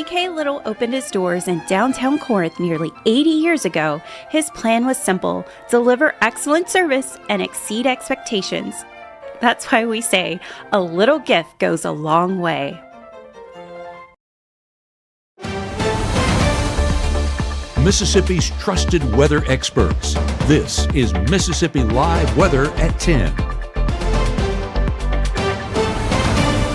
TK Little opened his doors in downtown Corinth nearly 80 years ago, his plan was simple: deliver excellent service and exceed expectations. That's why we say a little gift goes a long way. Mississippi's trusted weather experts. This is Mississippi Live Weather at 10.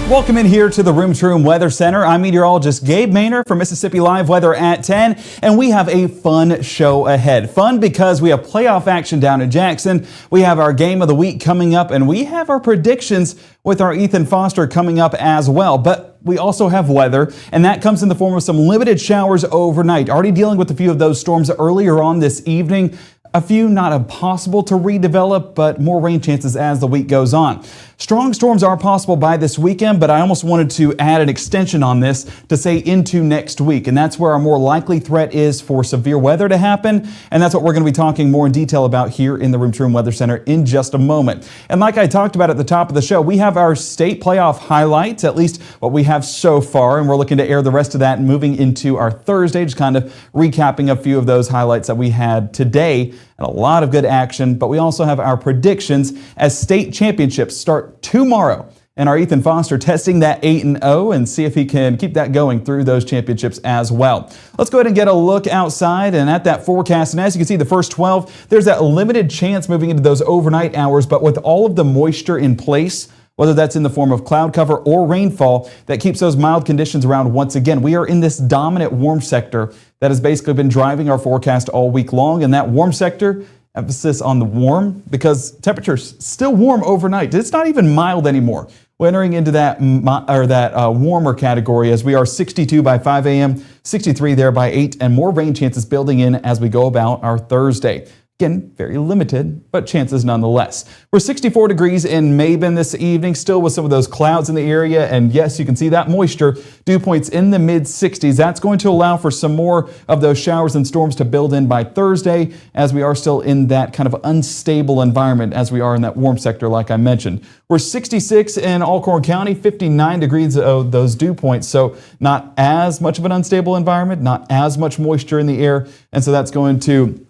Welcome in here to the Room to Room Weather Center. I'm meteorologist Gabe from Mississippi Live Weather at 10, and we have a fun show ahead. Fun because we have playoff action down in Jackson. We have our game of the week coming up, and we have our predictions with our Ethan Foster coming up as well. But we also have weather, and that comes in the form of some limited showers overnight. Already dealing with a few of those storms earlier on this evening. A few not impossible to redevelop, but more rain chances as the week goes on. Strong storms are possible by this weekend, but I almost wanted to add an extension on this to say into next week. And that's where our more likely threat is for severe weather to happen. And that's what we're going to be talking more in detail about here in the Room to Room Weather Center in just a moment. And like I talked about at the top of the show, we have our state playoff highlights, at least what we have so far. And we're looking to air the rest of that moving into our Thursday, just kind of recapping a few of those highlights that we had today. And a lot of good action, but we also have our predictions as state championships start tomorrow. And our Ethan Foster testing that 8-0 and see if he can keep that going through those championships as well. Let's go ahead and get a look outside and at that forecast. And as you can see, the first 12, there's that limited chance moving into those overnight hours, but with all of the moisture in place, whether that's in the form of cloud cover or rainfall, that keeps those mild conditions around once again. We are in this dominant warm sector that has basically been driving our forecast all week long. And that warm sector, emphasis on the warm, because temperatures still warm overnight. It's not even mild anymore. We're entering into that warmer category as we are 62 by 5 a.m., 63 there by 8, and more rain chances building in as we go about our Thursday. Again, very limited, but chances nonetheless. We're 64 degrees in Mabin this evening, still with some of those clouds in the area. And yes, you can see that moisture, dew points in the mid-60s. That's going to allow for some more of those showers and storms to build in by Thursday, as we are still in that kind of unstable environment as we are in that warm sector, like I mentioned. We're 66 in Alcorn County, 59 degrees of those dew points. So not as much of an unstable environment, not as much moisture in the air. And so that's going to,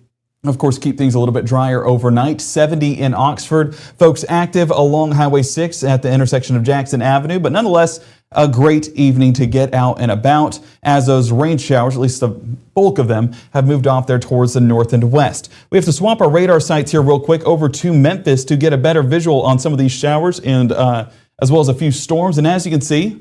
of course, keep things a little bit drier overnight. 70 in Oxford. Folks active along Highway 6 at the intersection of Jackson Avenue, but nonetheless, a great evening to get out and about as those rain showers, at least the bulk of them, have moved off there towards the north and west. We have to swap our radar sites here real quick over to Memphis to get a better visual on some of these showers and as well as a few storms. And as you can see,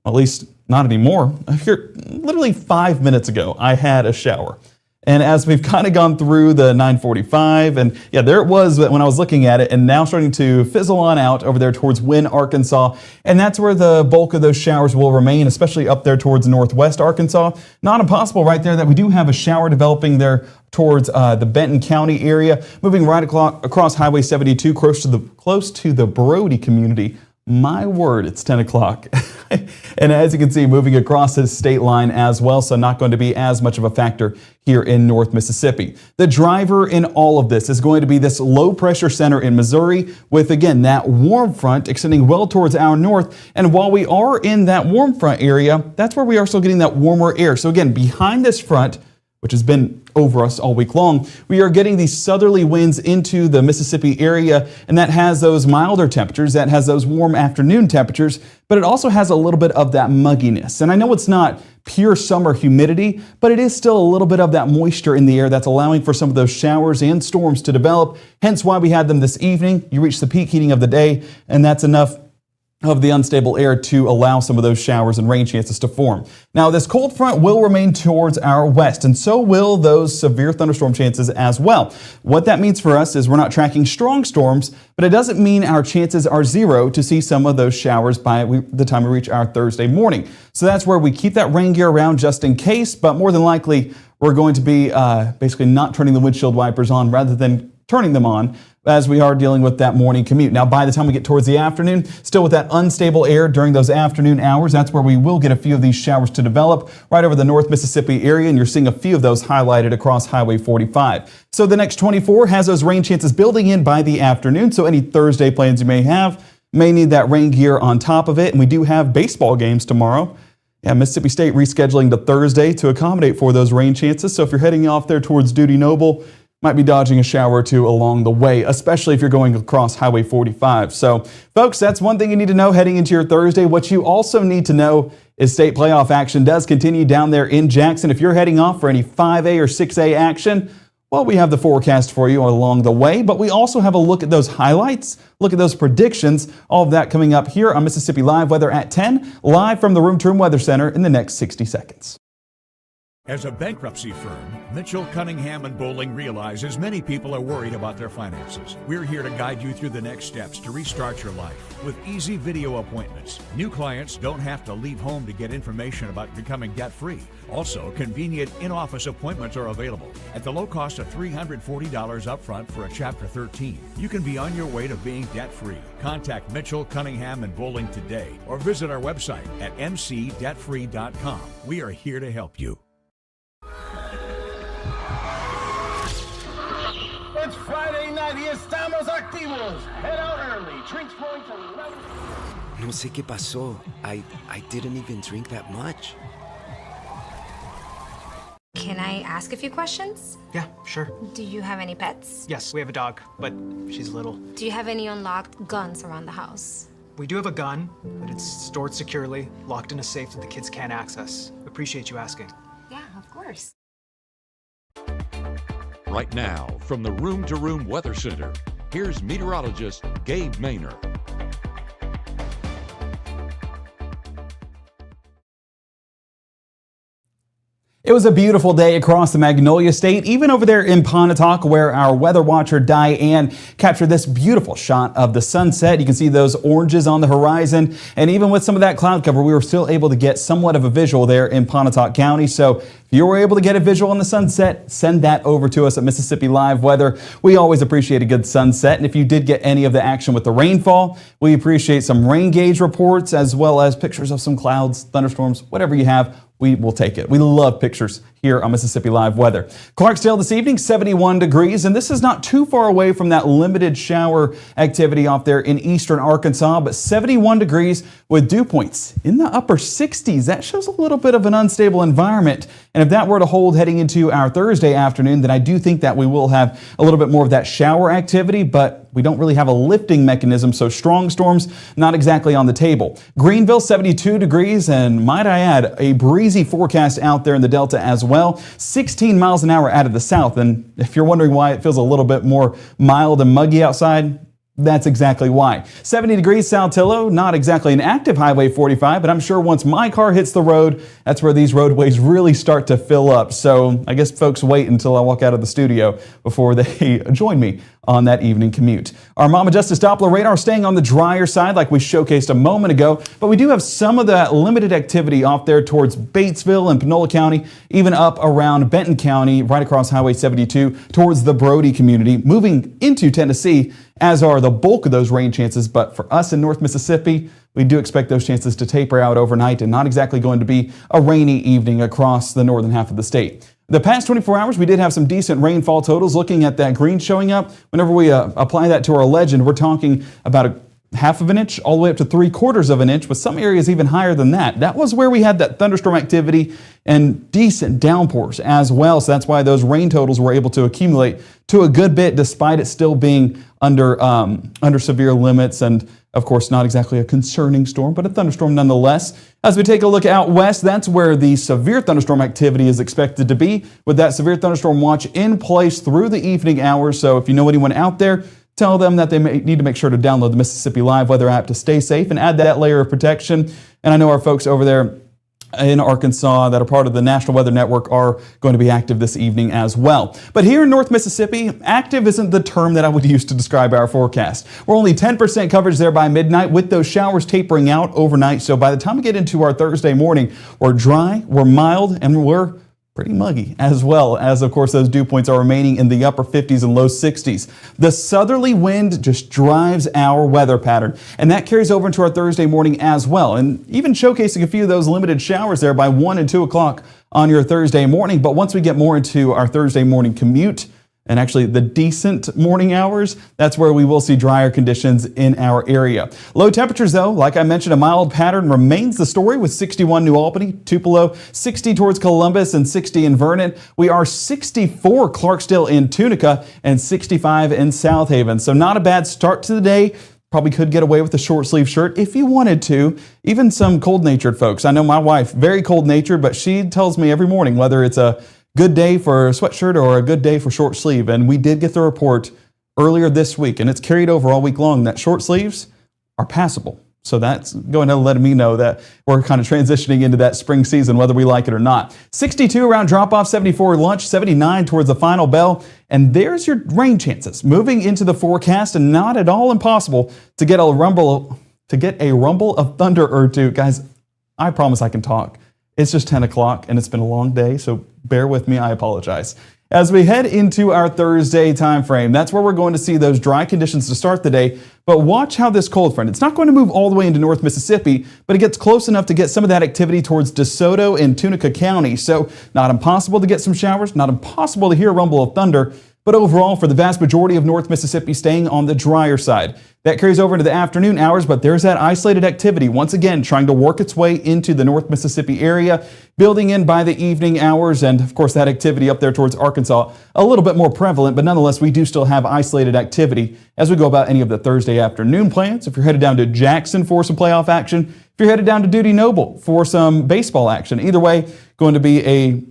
at least not anymore, here literally 5 minutes ago, I had a shower. And as we've kind of gone through the 945, and yeah, there it was when I was looking at it, and now starting to fizzle on out over there towards Wynne, Arkansas. And that's where the bulk of those showers will remain, especially up there towards northwest Arkansas. Not impossible right there that we do have a shower developing there towards the Benton County area, moving right across Highway 72, close to the Brody community. My word, it's 10 o'clock. And as you can see, moving across the state line as well, so not going to be as much of a factor here in North Mississippi. The driver in all of this is going to be this low pressure center in Missouri with, again, that warm front extending well towards our north. And while we are in that warm front area, that's where we are still getting that warmer air. So again, behind this front, which has been over us all week long, we are getting these southerly winds into the Mississippi area, and that has those milder temperatures, that has those warm afternoon temperatures, but it also has a little bit of that mugginess. And I know it's not pure summer humidity, but it is still a little bit of that moisture in the air that's allowing for some of those showers and storms to develop, hence why we had them this evening. You reach the peak heating of the day, and that's enough of the unstable air to allow some of those showers and rain chances to form. Now, this cold front will remain towards our west, and so will those severe thunderstorm chances as well. What that means for us is we're not tracking strong storms, but it doesn't mean our chances are zero to see some of those showers by the time we reach our Thursday morning. So that's where we keep that rain gear around just in case, but more than likely, we're going to be basically not turning the windshield wipers on rather than turning them on, as we are dealing with that morning commute. Now, by the time we get towards the afternoon, still with that unstable air during those afternoon hours, that's where we will get a few of these showers to develop right over the North Mississippi area, and you're seeing a few of those highlighted across Highway 45. So the next 24 has those rain chances building in by the afternoon, so any Thursday plans you may have may need that rain gear on top of it, and we do have baseball games tomorrow. Yeah, Mississippi State rescheduling to Thursday to accommodate for those rain chances. So if you're heading off there towards Dudy Noble, might be dodging a shower or two along the way, especially if you're going across Highway 45. So, folks, that's one thing you need to know heading into your Thursday. What you also need to know is state playoff action does continue down there in Jackson. If you're heading off for any 5A or 6A action, well, we have the forecast for you along the way, but we also have a look at those highlights, look at those predictions, all of that coming up here on Mississippi Live Weather at 10, live from the Room to Room Weather Center in the next 60 seconds. As a bankruptcy firm, Mitchell, Cunningham & Bowling realizes many people are worried about their finances. We're here to guide you through the next steps to restart your life with easy video appointments. New clients don't have to leave home to get information about becoming debt-free. Also, convenient in-office appointments are available at the low cost of $340 upfront for a Chapter 13. You can be on your way to being debt-free. Contact Mitchell, Cunningham & Bowling today or visit our website at mcdebtfree.com. We are here to help you. It's Friday night y estamos activos. Head out early. Drinks flowing till 11. No sé qué pasó. I didn't even drink that much. Can I ask a few questions? Yeah, sure. Do you have any pets? Yes, we have a dog, but she's little. Do you have any unlocked guns around the house? We do have a gun, but it's stored securely, locked in a safe that the kids can't access. Appreciate you asking. Yeah, of course. Right now, from the Room to Room Weather Center, here's meteorologist Gabe Maynor. It was a beautiful day across the Magnolia State, even over there in Pontotoc, where our weather watcher Diane captured this beautiful shot of the sunset. You can see those oranges on the horizon, and even with some of that cloud cover, we were still able to get somewhat of a visual there in Pontotoc County. So if you were able to get a visual on the sunset, send that over to us at Mississippi Live Weather. We always appreciate a good sunset, and if you did get any of the action with the rainfall, we appreciate some rain gauge reports as well as pictures of some clouds, thunderstorms, whatever you have. We will take it. We love pictures here on Mississippi Live Weather. Clarksdale this evening, 71 degrees, and this is not too far away from that limited shower activity off there in eastern Arkansas, but 71 degrees with dew points in the upper 60s. That shows a little bit of an unstable environment, and if that were to hold heading into our Thursday afternoon, then I do think that we will have a little bit more of that shower activity, but we don't really have a lifting mechanism, so strong storms not exactly on the table. Greenville, 72 degrees, and might I add, a breezy forecast out there in the Delta as well. 16 miles an hour out of the south, and if you're wondering why it feels a little bit more mild and muggy outside, that's exactly why. 70 degrees Saltillo, not exactly an active Highway 45, but I'm sure once my car hits the road, that's where these roadways really start to fill up. So I guess folks wait until I walk out of the studio before they join me on that evening commute. Our Mama Justice Doppler radar staying on the drier side like we showcased a moment ago, but we do have some of that limited activity off there towards Batesville and Panola County, even up around Benton County, right across Highway 72 towards the Brody community, moving into Tennessee, as are the bulk of those rain chances. But for us in North Mississippi, we do expect those chances to taper out overnight and not exactly going to be a rainy evening across the northern half of the state. The past 24 hours, we did have some decent rainfall totals. Looking at that green showing up, whenever we apply that to our legend, we're talking about a half of an inch all the way up to 3/4 of an inch, with some areas even higher than that. That was where we had that thunderstorm activity and decent downpours as well. So that's why those rain totals were able to accumulate to a good bit, despite it still being under severe limits, and of course not exactly a concerning storm, but a thunderstorm nonetheless. As we take a look out west, that's where the severe thunderstorm activity is expected to be, with that severe thunderstorm watch in place through the evening hours. So if you know anyone out there, tell them that they need to make sure to download the Mississippi Live Weather app to stay safe and add that layer of protection. And I know our folks over there in Arkansas that are part of the National Weather Network are going to be active this evening as well. But here in North Mississippi, active isn't the term that I would use to describe our forecast. We're only 10% coverage there by midnight, with those showers tapering out overnight. So by the time we get into our Thursday morning, we're dry, we're mild, and we're pretty muggy, as well as, of course, those dew points are remaining in the upper 50s and low 60s. The southerly wind just drives our weather pattern, and that carries over into our Thursday morning as well, and even showcasing a few of those limited showers there by 1 and 2 o'clock on your Thursday morning. But once we get more into our Thursday morning commute, and actually the decent morning hours, that's where we will see drier conditions in our area. Low temperatures though, like I mentioned, a mild pattern remains the story with 61 New Albany, Tupelo, 60 towards Columbus, and 60 in Vernon. We are 64 Clarksdale and Tunica, and 65 in South Haven. So not a bad start to the day. Probably could get away with a short sleeve shirt if you wanted to. Even some cold natured folks. I know my wife, very cold natured, but she tells me every morning whether it's a good day for a sweatshirt or a good day for short sleeve. And we did get the report earlier this week, and it's carried over all week long, that short sleeves are passable. So that's going to let me know that we're kind of transitioning into that spring season, whether we like it or not. 62 around drop-off, 74 lunch, 79 towards the final bell. And there's your rain chances moving into the forecast, and not at all impossible to get a rumble of thunder or two. Guys, I promise I can talk. It's just 10 o'clock and it's been a long day, so bear with me, I apologize. As we head into our Thursday time frame, that's where we're going to see those dry conditions to start the day. But watch how this cold front, it's not going to move all the way into North Mississippi, but it gets close enough to get some of that activity towards DeSoto and Tunica County. So not impossible to get some showers, not impossible to hear a rumble of thunder, but overall for the vast majority of North Mississippi staying on the drier side. That carries over into the afternoon hours, but there's that isolated activity once again trying to work its way into the North Mississippi area, building in by the evening hours, and of course that activity up there towards Arkansas a little bit more prevalent, but nonetheless we do still have isolated activity as we go about any of the Thursday afternoon plans. If you're headed down to Jackson for some playoff action, if you're headed down to Dudy Noble for some baseball action, either way, going to be a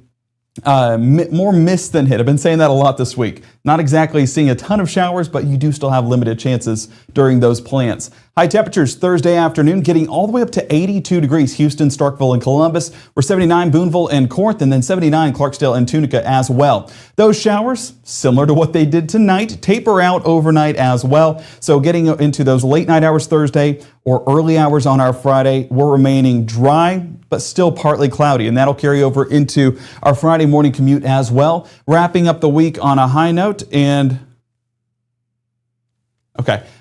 more mist than hit. I've been saying that a lot this week. Not exactly seeing a ton of showers, but you do still have limited chances during those plants. High temperatures Thursday afternoon getting all the way up to 82 degrees. Houston, Starkville, and Columbus. We're 79 Booneville and Corinth, and then 79 Clarksdale and Tunica as well. Those showers, similar to what they did tonight, taper out overnight as well. So getting into those late night hours Thursday or early hours on our Friday, we're remaining dry, but still partly cloudy, and that'll carry over into our Friday morning commute as well. Wrapping up the week on a high note, and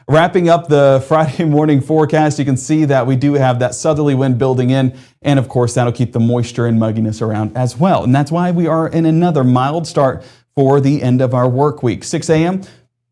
wrapping up the Friday morning forecast, you can see that we do have that southerly wind building in, and of course that'll keep the moisture and mugginess around as well. And that's why we are in another mild start for the end of our work week. 6 a.m.,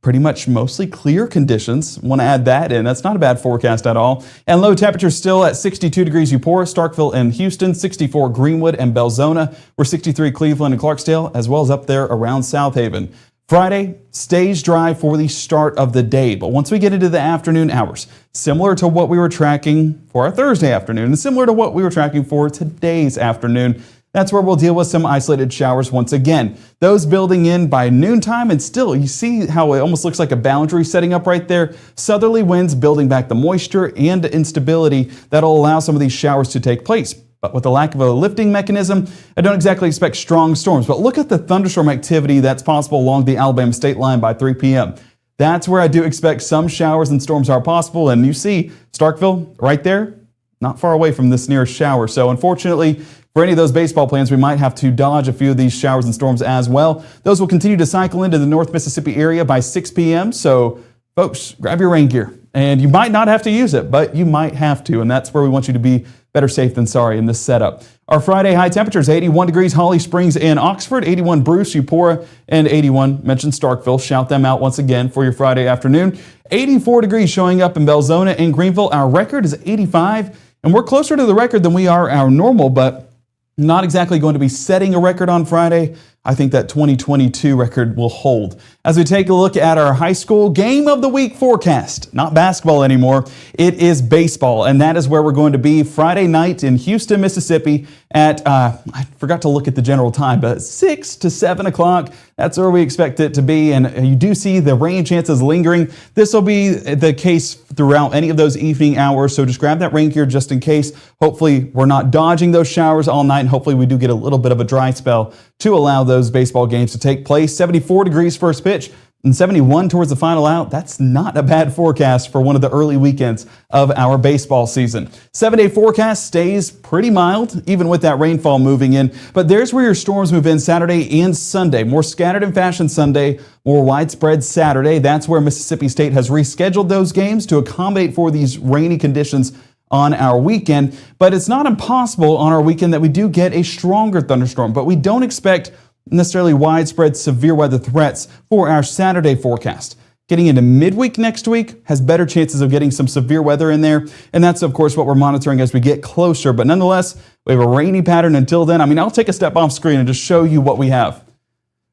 pretty much mostly clear conditions. Want to add that in. That's not a bad forecast at all. And low temperatures still at 62 degrees Eupora, Starkville and Houston, 64 Greenwood and Belzona. We're 63 Cleveland and Clarksdale, as well as up there around South Haven. Friday stays dry for the start of the day, but once we get into the afternoon hours, similar to what we were tracking for our Thursday afternoon and similar to what we were tracking for today's afternoon, that's where we'll deal with some isolated showers once again. Those building in by noontime, and still you see how it almost looks like a boundary setting up right there. Southerly winds building back the moisture and instability that'll allow some of these showers to take place. But with the lack of a lifting mechanism, I don't exactly expect strong storms. But look at the thunderstorm activity that's possible along the Alabama state line by 3 p.m. That's where I do expect some showers and storms are possible. And you see Starkville right there, not far away from this nearest shower. So unfortunately, for any of those baseball plans, we might have to dodge a few of these showers and storms as well. Those will continue to cycle into the North Mississippi area by 6 p.m. So folks, grab your rain gear. And you might not have to use it, but you might have to. And that's where we want you to be better safe than sorry in this setup. Our Friday high temperatures, 81 degrees Holly Springs and Oxford, 81 Bruce, Eupora, and 81 mentioned Starkville. Shout them out once again for your Friday afternoon. 84 degrees showing up in Belzona and Greenville. Our record is 85, and we're closer to the record than we are our normal, but not exactly going to be setting a record on Friday. I think that 2022 record will hold. As we take a look at our high school game of the week forecast, not basketball anymore, it is baseball, and that is where we're going to be Friday night in Houston, Mississippi at, I forgot to look at the general time, but 6 to 7 o'clock. That's where we expect it to be, and you do see the rain chances lingering. This will be the case throughout any of those evening hours, so just grab that rain gear just in case. Hopefully we're not dodging those showers all night, and hopefully we do get a little bit of a dry spell to allow those baseball games to take place. 74 degrees first pitch and 71 towards the final out. That's not a bad forecast for one of the early weekends of our baseball season. 7-day forecast stays pretty mild, even with that rainfall moving in. But there's where your storms move in Saturday and Sunday. More scattered in fashion Sunday, more widespread Saturday. That's where Mississippi State has rescheduled those games to accommodate for these rainy conditions on our weekend. But it's not impossible on our weekend that we do get a stronger thunderstorm, but we don't expect necessarily widespread severe weather threats for our Saturday forecast. Getting into midweek next week has better chances of getting some severe weather in there. And that's, of course, what we're monitoring as we get closer. But nonetheless, we have a rainy pattern until then. I mean, I'll take a step off screen and just show you what we have.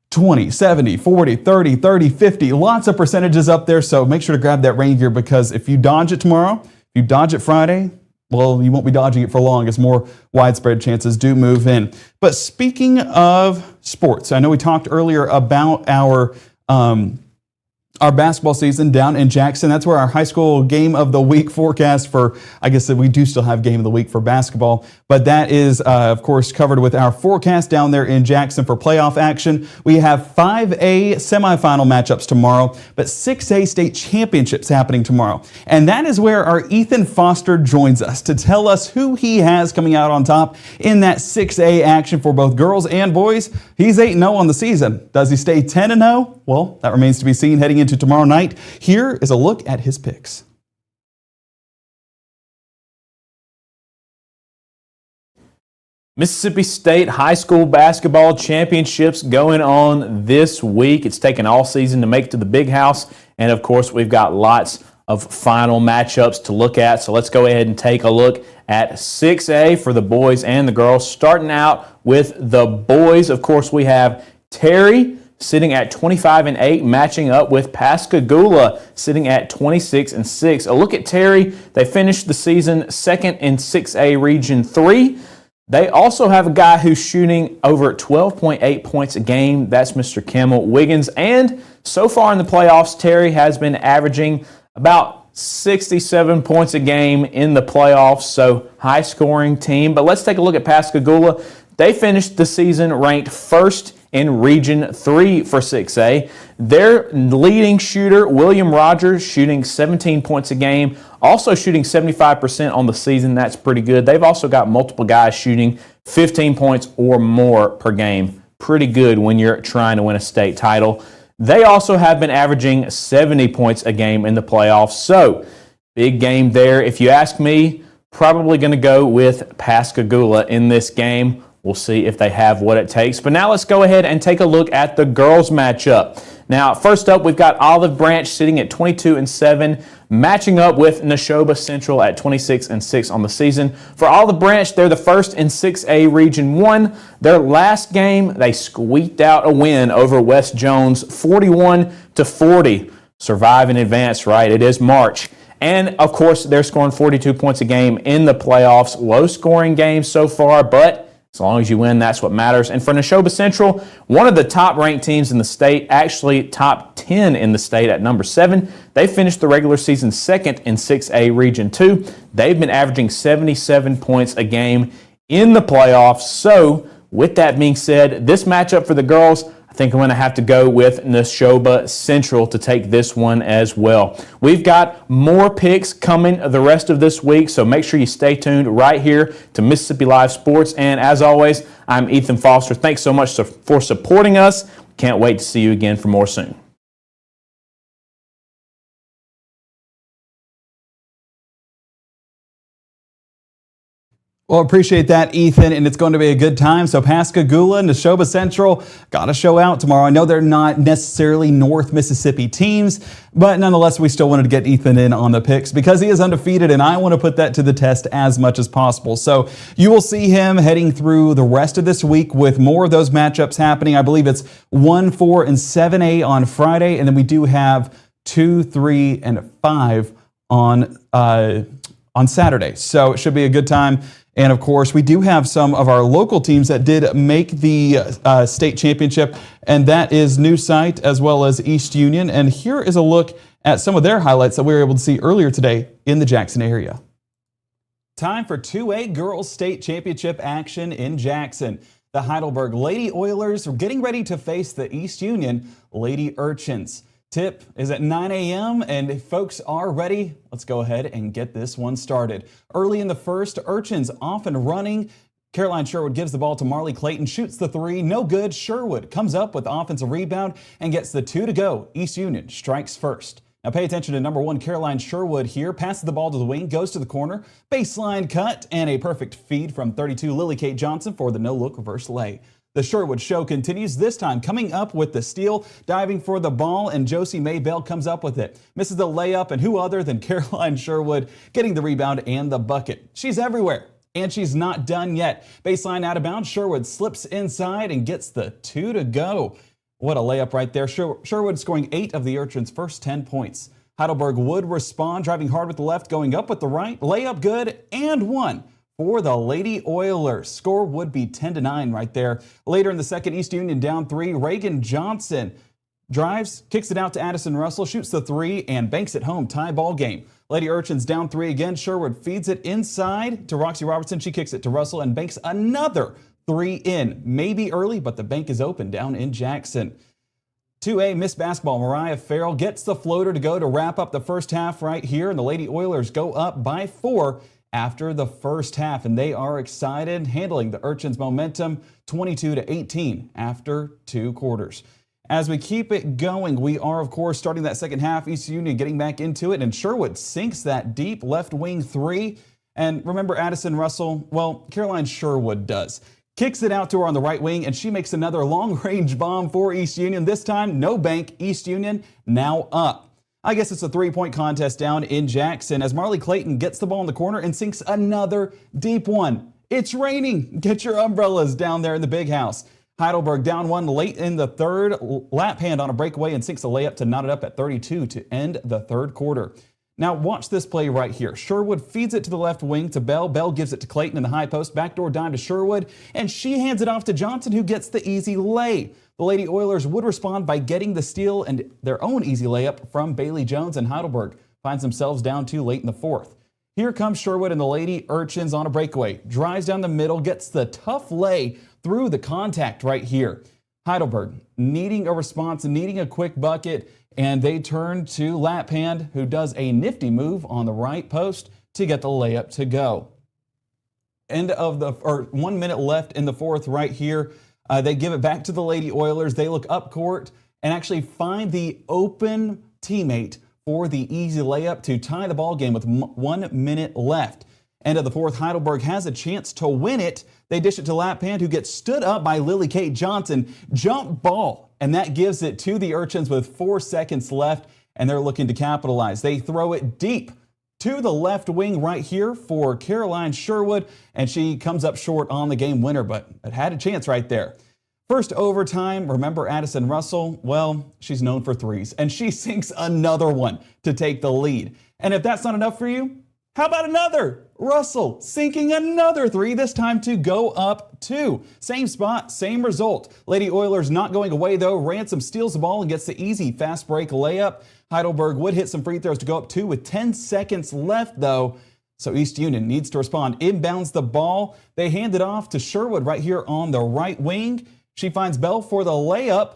20, 70, 40, 30, 30, 50, lots of percentages up there. So make sure to grab that rain gear, because if you dodge it tomorrow, if you dodge it Friday, well, you won't be dodging it for long as more widespread chances do move in. But speaking of sports, I know we talked earlier about our basketball season down in Jackson. That's where our high school game of the week forecast for, I guess we do still have game of the week for basketball, but that is, of course, covered with our forecast down there in Jackson for playoff action. We have 5A semifinal matchups tomorrow, but 6A state championships happening tomorrow. And that is where our Ethan Foster joins us to tell us who he has coming out on top in that 6A action for both girls and boys. He's 8-0 on the season. Does he stay 10-0? Well, that remains to be seen heading into tomorrow night. Here is a look at his picks. Mississippi State High School Basketball Championships going on this week. It's taken all season to make it to the Big House. And of course, we've got lots of final matchups to look at. So let's go ahead and take a look at 6A for the boys and the girls. Starting out with the boys, of course, we have Terry sitting at 25-8, matching up with Pascagoula sitting at 26-6. A look at Terry. They finished the season second in 6A Region 3. They also have a guy who's shooting over 12.8 points a game. That's Mr. Kimmel Wiggins. And so far in the playoffs, Terry has been averaging about 67 points a game in the playoffs. So high-scoring team. But let's take a look at Pascagoula. They finished the season ranked first in Region 3 for 6A. Their leading shooter, William Rogers, shooting 17 points a game, also shooting 75% on the season. That's pretty good. They've also got multiple guys shooting 15 points or more per game. Pretty good when you're trying to win a state title. They also have been averaging 70 points a game in the playoffs. So, big game there. If you ask me, probably going to go with Pascagoula in this game. We'll see if they have what it takes. But now let's go ahead and take a look at the girls matchup. Now, first up, we've got Olive Branch sitting at 22-7, matching up with Neshoba Central at 26-6 on the season. For Olive Branch, they're the first in 6A Region 1. Their last game, they squeaked out a win over West Jones, 41-40. Survive and advance, right? It is March. And, of course, they're scoring 42 points a game in the playoffs. Low-scoring games so far, but as long as you win, that's what matters. And for Neshoba Central, one of the top-ranked teams in the state, actually top 10 in the state at number 7. They finished the regular season second in 6A Region 2. They've been averaging 77 points a game in the playoffs. So, with that being said, this matchup for the girls, I think I'm going to have to go with Neshoba Central to take this one as well. We've got more picks coming the rest of this week, so make sure you stay tuned right here to Mississippi Live Sports. And as always, I'm Ethan Foster. Thanks so much for supporting us. Can't wait to see you again for more soon. Well, appreciate that, Ethan, and it's going to be a good time. So Pascagoula and Neshoba Central got to show out tomorrow. I know they're not necessarily North Mississippi teams, but nonetheless, we still wanted to get Ethan in on the picks because he is undefeated, and I want to put that to the test as much as possible. So you will see him heading through the rest of this week with more of those matchups happening. I believe it's 1, 4, and 7A on Friday, and then we do have 2, 3, and 5 on Saturday. So it should be a good time. And of course, we do have some of our local teams that did make the state championship, and that is New Site as well as East Union. And here is a look at some of their highlights that we were able to see earlier today in the Jackson area. Time for 2A Girls State Championship action in Jackson. The Heidelberg Lady Oilers are getting ready to face the East Union Lady Urchins. Tip is at 9 a.m. and if folks are ready, let's go ahead and get this one started. Early in the first, Urchins off and running. Caroline Sherwood gives the ball to Marley Clayton, shoots the 3, no good. Sherwood comes up with the offensive rebound and gets the 2 to go. East Union strikes first. Now pay attention to number 1, Caroline Sherwood here. Passes the ball to the wing, goes to the corner. Baseline cut and a perfect feed from 32, Lily Kate Johnson for the no-look reverse lay. The Sherwood show continues, this time coming up with the steal, diving for the ball, and Josie Maybell comes up with it. Misses the layup, and who other than Caroline Sherwood getting the rebound and the bucket. She's everywhere, and she's not done yet. Baseline out of bounds, Sherwood slips inside and gets the 2 to go. What a layup right there. Sherwood scoring 8 of the Urchins' first 10 points. Heidelberg would respond, driving hard with the left, going up with the right. Layup good, and one for the Lady Oilers. Score would be 10-9 right there. Later in the second, East Union down 3. Reagan Johnson drives, kicks it out to Addison Russell, shoots the 3, and banks it home. Tie ball game. Lady Urchins down 3 again. Sherwood feeds it inside to Roxy Robertson. She kicks it to Russell and banks another 3 in. Maybe early, but the bank is open down in Jackson. 2A Miss Basketball, Mariah Farrell gets the floater to go to wrap up the first half right here, and the Lady Oilers go up by 4 after the first half, and they are excited, handling the Urchins' momentum 22-18 after 2 quarters. As we keep it going, we are, of course, starting that second half. East Union getting back into it, and Sherwood sinks that deep left wing 3. And remember Addison Russell? Well, Caroline Sherwood does. Kicks it out to her on the right wing, and she makes another long-range bomb for East Union. This time, no bank. East Union now up. I guess it's a 3-point contest down in Jackson as Marley Clayton gets the ball in the corner and sinks another deep one. It's raining. Get your umbrellas down there in the big house. Heidelberg down 1 late in the third. Lap hand on a breakaway and sinks a layup to knot it up at 32 to end the third quarter. Now watch this play right here. Sherwood feeds it to the left wing to Bell. Bell gives it to Clayton in the high post. Backdoor dime to Sherwood, and she hands it off to Johnson, who gets the easy lay. The Lady Oilers would respond by getting the steal and their own easy layup from Bailey Jones, and Heidelberg finds themselves down 2 late in the fourth. Here comes Sherwood and the Lady Urchins on a breakaway. Drives down the middle, gets the tough lay through the contact right here. Heidelberg needing a response, needing a quick bucket, and they turn to Laphand, who does a nifty move on the right post to get the layup to go. 1 minute left in the fourth right here. They give it back to the Lady Oilers. They look up court and actually find the open teammate for the easy layup to tie the ball game with 1 minute left. End of the fourth, Heidelberg has a chance to win it. They dish it to Laphand, who gets stood up by Lily Kate Johnson. Jump ball, and that gives it to the Urchins with 4 seconds left, and they're looking to capitalize. They throw it deep to the left wing right here for Caroline Sherwood, and she comes up short on the game winner, but it had a chance right there. First overtime, remember Addison Russell? Well, she's known for threes, and she sinks another one to take the lead. And if that's not enough for you, how about another? Russell sinking another 3, this time to go up 2. Same spot, same result. Lady Oilers not going away though. Ransom steals the ball and gets the easy fast break layup. Heidelberg would hit some free throws to go up 2 with 10 seconds left though. So East Union needs to respond. Inbounds the ball. They hand it off to Sherwood right here on the right wing. She finds Bell for the layup.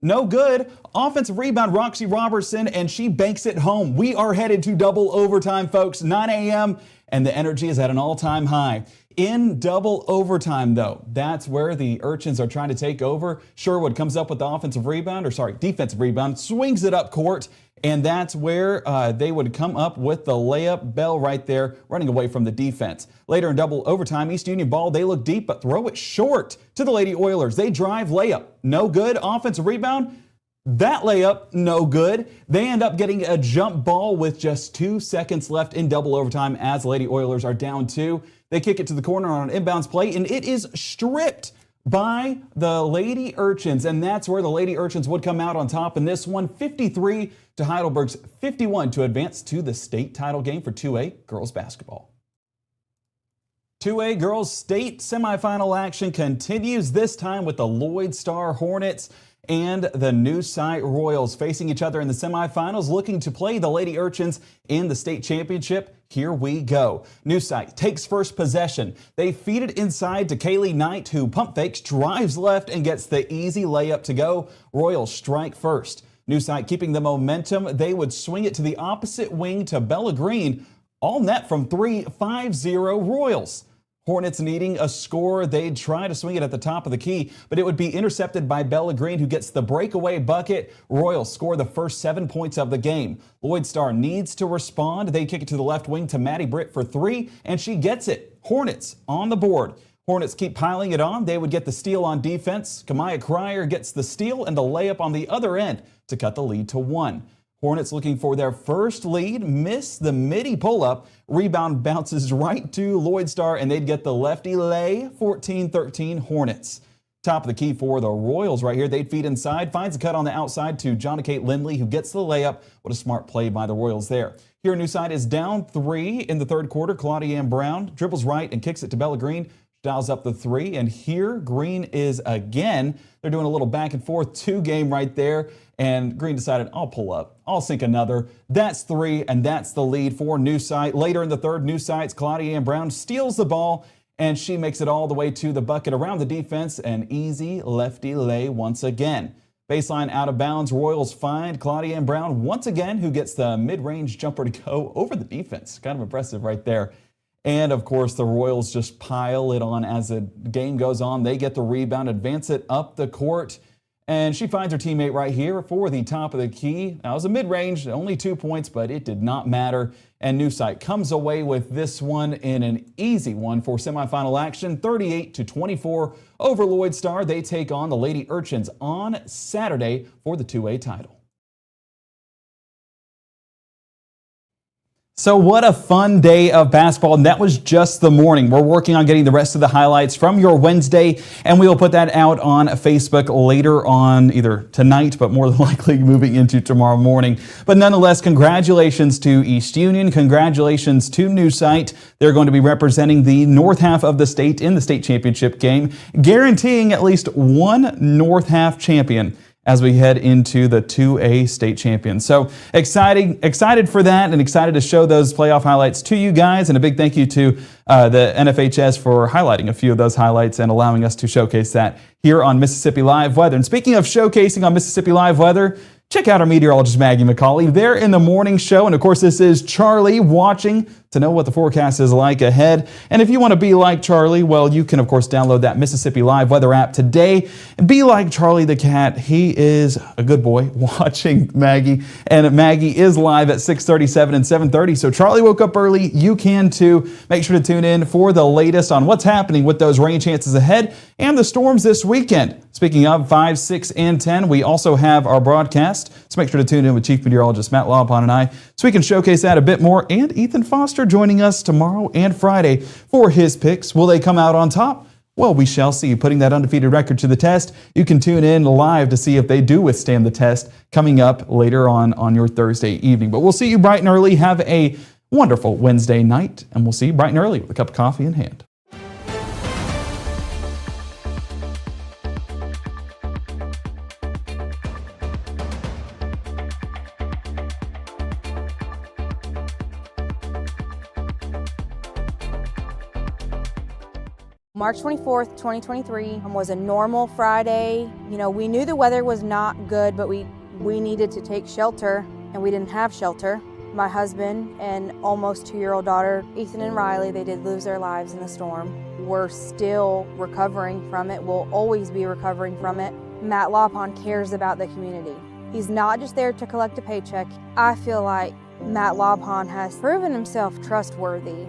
No good. Offensive rebound, Roxy Robertson, and she banks it home. We are headed to double overtime, folks. 9 a.m., and the energy is at an all-time high. In double overtime, though, that's where the Urchins are trying to take over. Sherwood comes up with the defensive rebound, swings it up court, and that's where they would come up with the layup. Bell right there, running away from the defense. Later in double overtime, East Union ball, they look deep, but throw it short to the Lady Oilers. They drive, layup, no good. Offensive rebound, that layup, no good. They end up getting a jump ball with just 2 seconds left in double overtime as the Lady Oilers are down 2. They kick it to the corner on an inbounds play, and it is stripped by the Lady Urchins, and that's where the Lady Urchins would come out on top in this one, 53 to Heidelberg's 51 to advance to the state title game for 2A girls basketball. 2A girls state semifinal action continues, this time with the Lloyd Star Hornets and the New Site Royals facing each other in the semifinals, looking to play the Lady Urchins in the state championship. Here we go. New Site takes first possession. They feed it inside to Kaylee Knight, who pump fakes, drives left, and gets the easy layup to go. Royals strike first. New Site keeping the momentum. They would swing it to the opposite wing to Bella Green. All net from 3, 5-0 Royals. Hornets needing a score. They'd try to swing it at the top of the key, but it would be intercepted by Bella Green, who gets the breakaway bucket. Royals score the first 7 points of the game. Lloyd Star needs to respond. They kick it to the left wing to Maddie Britt for 3, and she gets it. Hornets on the board. Hornets keep piling it on. They would get the steal on defense. Kamaya Cryer gets the steal and the layup on the other end to cut the lead to 1. Hornets looking for their first lead, miss the midi pull-up. Rebound bounces right to Lloyd Star, and they'd get the lefty lay. 14-13 Hornets. Top of the key for the Royals right here. They'd feed inside, finds a cut on the outside to Johnny Kate Lindley, who gets the layup. What a smart play by the Royals there. Here, New Side is down 3 in the third quarter. Claudia Ann Brown dribbles right and kicks it to Bella Green. Dials up the 3, and here Green is again. They're doing a little back and forth 2 game right there, and Green decided, I'll pull up. I'll sink another. That's 3, and that's the lead for New Side. Later in the third, New Side's Claudia Ann Brown steals the ball, and she makes it all the way to the bucket around the defense. An easy lefty lay once again. Baseline out of bounds. Royals find Claudia Ann Brown once again, who gets the mid-range jumper to go over the defense. Kind of impressive right there. And of course, the Royals just pile it on as the game goes on. They get the rebound, advance it up the court. And she finds her teammate right here for the top of the key. Now, it was a mid-range, only 2 points, but it did not matter. And New Site comes away with this one in an easy one for semifinal action, 38-24 over Lloyd Star. They take on the Lady Urchins on Saturday for the 2A title. So what a fun day of basketball, and that was just the morning. We're working on getting the rest of the highlights from your Wednesday, and we will put that out on Facebook later on, either tonight, but more than likely moving into tomorrow morning. But nonetheless, congratulations to East Union. Congratulations to New Site. They're going to be representing the north half of the state in the state championship game, guaranteeing at least one north half champion as we head into the 2A state champions. So excited for that, and excited to show those playoff highlights to you guys. And a big thank you to the NFHS for highlighting a few of those highlights and allowing us to showcase that here on Mississippi Live Weather. And speaking of showcasing on Mississippi Live Weather, check out our meteorologist Maggie McCauley. They're in the morning show, and of course this is Charlie watching to know what the forecast is like ahead. And if you want to be like Charlie, well, you can of course download that Mississippi Live Weather app today and be like Charlie the cat. He is a good boy watching Maggie, and Maggie is live at 6:37 and 7:30. So Charlie woke up early. You can too. Make sure to tune in for the latest on what's happening with those rain chances ahead and the storms this weekend. Speaking of 5, 6, and 10, we also have our broadcast. So make sure to tune in with Chief Meteorologist Matt Laupon and I so we can showcase that a bit more. And Ethan Foster joining us tomorrow and Friday for his picks. Will they come out on top? Well, we shall see. Putting that undefeated record to the test. You can tune in live to see if they do withstand the test coming up later on your Thursday evening. But we'll see you bright and early. Have a wonderful Wednesday night, and we'll see you bright and early with a cup of coffee in hand. March 24th, 2023 was a normal Friday. You know, we knew the weather was not good, but we needed to take shelter, and we didn't have shelter. My husband and almost 2-year-old daughter, Ethan and Riley, they did lose their lives in the storm. We're still recovering from it. We'll always be recovering from it. Matt Laupon cares about the community. He's not just there to collect a paycheck. I feel like Matt Laupon has proven himself trustworthy.